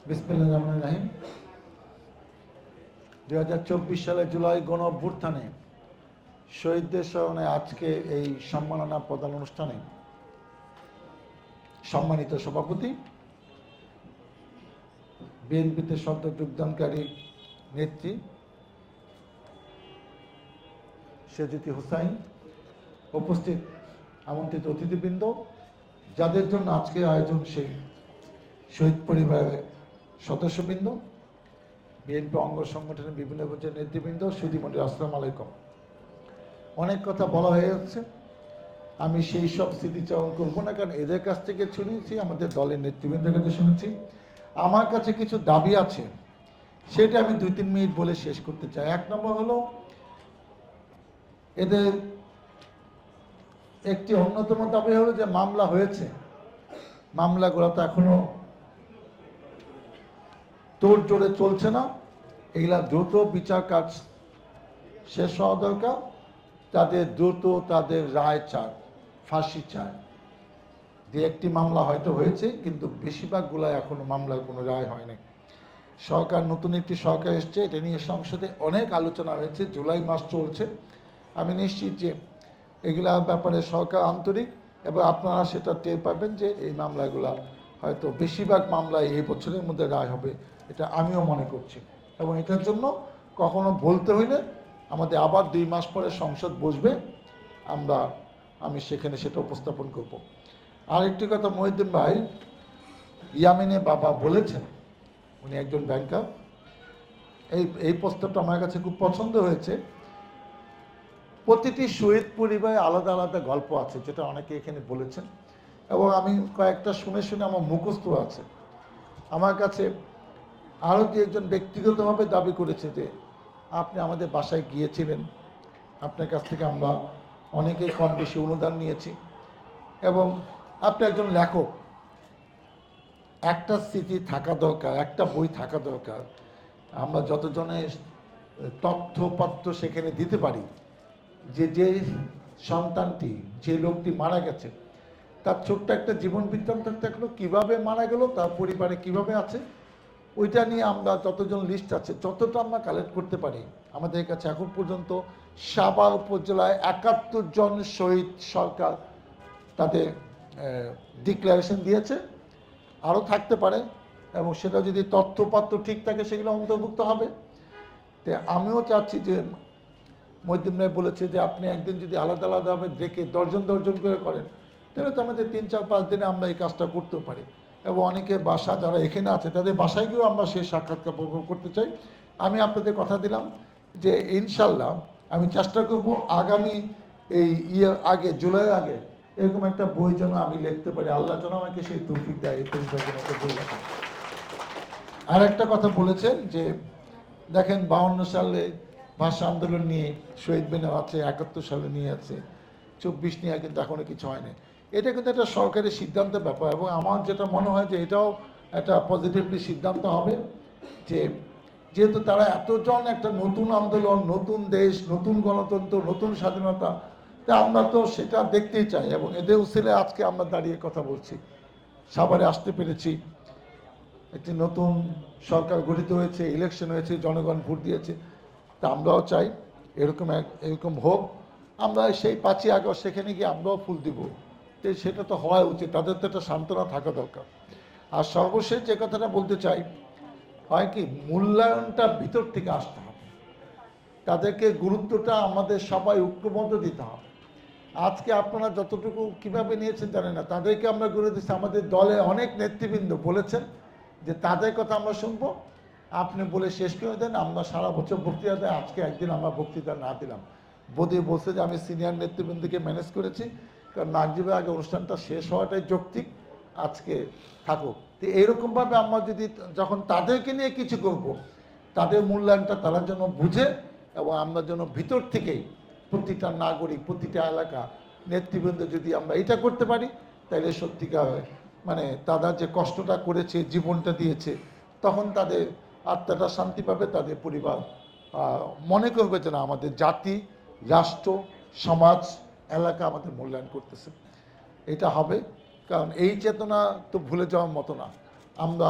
বিসমিল্লাহির রহমানির রহিম। 2024 সালের জুলাই গণ অভ্যুত্থানে শহীদদের স্মরণে আজকে এই সম্মাননা প্রদান অনুষ্ঠানে সম্মানিত সভাপতি, বিএনপিতে সদ্য যোগদানকারী নেত্রী সেজুতি হুসাইন, উপস্থিত আমন্ত্রিত অতিথিবৃন্দ, যাদের জন্য আজকে আয়োজন সেই শহীদ পরিবারের সদস্যবৃন্দ, বিএনপি অঙ্গ সংগঠনের বিভিন্ন পর্যায়ের নেতৃবৃন্দ, সুধীমণ্ডলী, আসসালামু আলাইকুম। অনেক কথা বলা হয়ে যাচ্ছে, আমি সেই সব স্মৃতিচারণ করবো না, কারণ এদের কাছ থেকে শুনেছি, আমাদের দলের নেতৃবৃন্দের কাছে শুনেছি। আমার কাছে কিছু দাবি আছে, সেটা আমি 2-3 মিনিট বলে শেষ করতে চাই। 1 নম্বর হলো, এদের একটি অন্যতম দাবি হলো যে মামলা হয়েছে, মামলাগুলো তো এখনো তোড় জোরে চলছে না, এগুলা দ্রুত বিচার কাজ শেষ হওয়া দরকার। তাদের দ্রুত তাদের রায় চায়, ফাঁসি চায়। যে একটি মামলা হয়তো হয়েছে, কিন্তু বেশিরভাগগুলো এখনো মামলার কোনো রায় হয়নি। সরকার, নতুন একটি সরকার এসছে, এটা নিয়ে সংসদে অনেক আলোচনা হয়েছে, জুলাই মাস চলছে। আমি নিশ্চিত যে এগুলা ব্যাপারে সরকার আন্তরিক, এবং আপনারা সেটা টের পাবেন যে এই মামলাগুলা হয়তো বেশিরভাগ মামলায় এই বছরের মধ্যে রায় হবে, এটা আমিও মনে করছি। এবং এটার জন্য কখনো বলতে হইলে আমাদের আবার 2 মাস পরে সংসদ বসবে, আমি সেখানে সেটা উপস্থাপন করব। আরেকটি কথা, মহিউদ্দিন ভাই ইয়ামিনে বাবা বলেছেন, উনি একজন ব্যাংকার, এই প্রস্তাবটা আমার কাছে খুব পছন্দ হয়েছে। প্রতিটি শহীদ পরিবারে আলাদা আলাদা গল্প আছে, যেটা অনেকে এখানে বলেছেন, এবং আমি কয়েকটা শুনে শুনে আমার মুখস্থ আছে। আমার কাছে আরও কি একজন ব্যক্তিগতভাবে দাবি করেছে যে আপনি আমাদের বাসায় গিয়েছিলেন, আপনার কাছ থেকে আমরা অনেকেই কম বেশি অনুদান নিয়েছি, এবং আপনি একজন লেখক, একটা স্মৃতি থাকা দরকার, একটা বই থাকা দরকার। আমরা যতজনের তথ্যপত্র সেখানে দিতে পারি, যে সন্তানটি, যে লোকটি মারা গেছে, তার ছোট্ট একটা জীবন বৃত্তান্ত থাকলো, কীভাবে মারা গেল, তার পরিবারে কিভাবে আছে, ওইটা নিয়ে আমরা যতজন লিস্ট আছে যতটা আমরা কালেক্ট করতে পারি। আমাদের কাছে এখন পর্যন্ত সাভার উপজেলায় 71 জন শহীদ সরকার তাদের ডিক্লারেশন দিয়েছে, আরও থাকতে পারে, এবং সেটা যদি তথ্যপত্র ঠিক থাকে সেগুলো অন্তর্ভুক্ত হবে। তো আমিও চাচ্ছি যে মহিউদ্দিন ভাই বলেছে যে আপনি একদিন যদি আলাদা আলাদাভাবে দেখে দর্জন করে করেন, তাহলে তো আমাদের 3-4-5 দিনে আমরা এই কাজটা করতেও পারি। এবং অনেকে বাসা যারা এখানে আছে তাদের বাসায় গিয়েও আমরা সেই সাক্ষাৎকার করতে চাই। আমি আপনাদের কথা দিলাম যে ইনশাল্লাহ আমি চেষ্টা করব আগামী আগে, জুলাইয়ের আগে এরকম একটা বই যেন আমি লিখতে পারি। আল্লাহ যেন আমাকে সেই তৌফিক দেয়, এই বই লেখা। আর একটা কথা বলেছেন যে দেখেন 52 সালে ভাষা আন্দোলন নিয়ে শহীদ মিনার আছে, 71 সালে নিয়ে আছে, 24 নিয়ে কিন্তু এখনো কিছু হয়নি। এটা কিন্তু একটা সরকারি সিদ্ধান্তের ব্যাপার, এবং আমার যেটা মনে হয় যে এটাও একটা পজিটিভলি সিদ্ধান্ত হবে যে যেহেতু তারা এতজন, একটা নতুন আন্দোলন, নতুন দেশ, নতুন গণতন্ত্র, নতুন স্বাধীনতা, তা আমরা তো সেটা দেখতেই চাই। এবং এদের উসিলে আজকে আমরা দাঁড়িয়ে কথা বলছি, সাভারে আসতে পেরেছি, একটি নতুন সরকার গঠিত হয়েছে, ইলেকশন হয়েছে, জনগণ ভোট দিয়েছে। তা আমরাও চাই এরকম হোক। আমরা সেই 5ই আগস্ট সেখানে গিয়ে আমরাও ফুল দিব, তো সেটা তো হওয়া উচিত, তাদের তো একটা সান্ত্বনা থাকা দরকার। আর সর্বশেষ যে কথাটা বলতে চাই হয় কি, মূল্যায়নটা ভিতর থেকে আসতে হবে, তাদেরকে গুরুত্বটা আমাদের সবাই ঐক্যবদ্ধ দিতে হবে। আজকে আপনারা যতটুকু কিভাবে নিয়েছেন জানেন না, তাদেরকে আমরা গুরুত্ব দিচ্ছি। আমাদের দলে অনেক নেতৃবৃন্দ বলেছেন যে তাদের কথা আমরা শুনবো, আপনি বলে শেষ করে দেন, আমরা সারা বছর বক্তৃতা দেয়, আজকে একদিন আমরা বক্তৃতা না দিলাম। বোধে বলছে যে আমি সিনিয়র নেতৃবৃন্দকে ম্যানেজ করেছি, কারণ মাগরিবের আগে অনুষ্ঠানটা শেষ হওয়াটাই যৌক্তিক, আজকে থাকুক। তো এইরকমভাবে আমরা যদি যখন তাদেরকে নিয়ে কিছু করব, তাদের মূল্যায়নটা তারা যেন বুঝে, এবং আমরা যেন ভিতর থেকেই প্রতিটা নাগরিক, প্রতিটা এলাকা, নেতৃবৃন্দ যদি আমরা এটা করতে পারি, তাহলে সত্যিকার মানে তারা যে কষ্টটা করেছে, জীবনটা দিয়েছে, তখন তাদের আত্মাটা শান্তি পাবে, তাদের পরিবার মনে করবে যে না, আমাদের জাতি, রাষ্ট্র, সমাজ, এলাকা আমাদের মূল্যায়ন করতেছে। এটা হবে, কারণ এই চেতনা তো ভুলে যাওয়ার মতো না। আমরা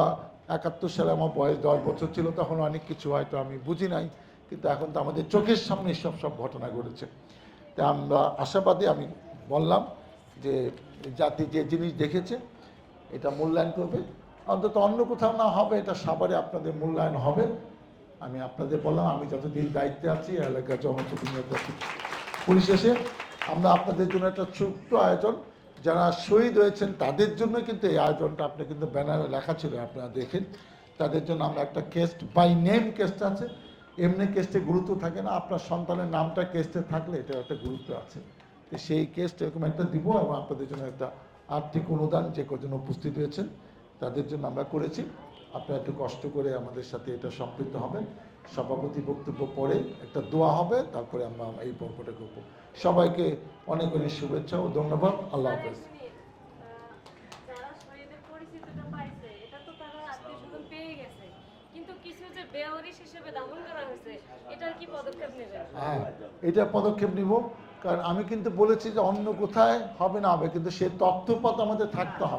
71 সালে আমার বয়স 10 বছর ছিল, তখন অনেক কিছু হয়তো আমি বুঝি নাই, কিন্তু এখন তো আমাদের চোখের সামনে সব ঘটনা ঘটেছে। তা আমরা আশাবাদী, আমি বললাম যে জাতি যে জিনিস দেখেছে এটা মূল্যায়ন করবে, অন্তত অন্য কোথাও না হবে, এটা সাভারে আপনাদের মূল্যায়ন হবে। আমি আপনাদের বললাম, আমি যতদিন দায়িত্বে আছি এলাকার জনপ্রতিনিধি পুলিশ এসে আমরা আপনাদের জন্য একটা ছোট্ট আয়োজন, যারা শহীদ হয়েছেন তাদের জন্য কিন্তু এই আয়োজনটা, আপনি কিন্তু ব্যানারে লেখা ছিল আপনারা দেখেন, তাদের জন্য আমরা একটা কেস্ট বাই নেম কেস্ট আছে, এমনি কেস্টে গুরুত্ব থাকে না, আপনার সন্তানের নামটা কেস্টে থাকলে এটা একটা গুরুত্ব আছে। তো সেই কেস্ট এরকম একটা দিব, এবং আপনাদের জন্য একটা আর্থিক অনুদান যে কজন উপস্থিত হয়েছেন তাদের জন্য আমরা করেছি। আপনারা একটু কষ্ট করে আমাদের সাথে এটা সম্পৃক্ত হবেন। সভাপতি বক্তব্য পরে একটা দোয়া হবে, তারপরে আমরা এই পর্বটা করব। সবাইকে অনেক অনেক শুভেচ্ছা ও ধন্যবাদ। আল্লাহ হাফেজ। যারা শহীদের পরিচিতিটা পাইছে, এটা তো তারা আত্মীয়স্বজন পেয়ে গেছে, কিন্তু কিছু যে বেওয়ারিশ হিসেবে দাফন করা হয়েছে, এটার কি পদক্ষেপ নেবেন? হ্যাঁ, এটা পদক্ষেপ নিব, কারণ আমি কিন্তু বলেছি যে অন্য কোথায় হবে না হবে, কিন্তু সে তথ্যপথ আমাদের থাকতে হবে।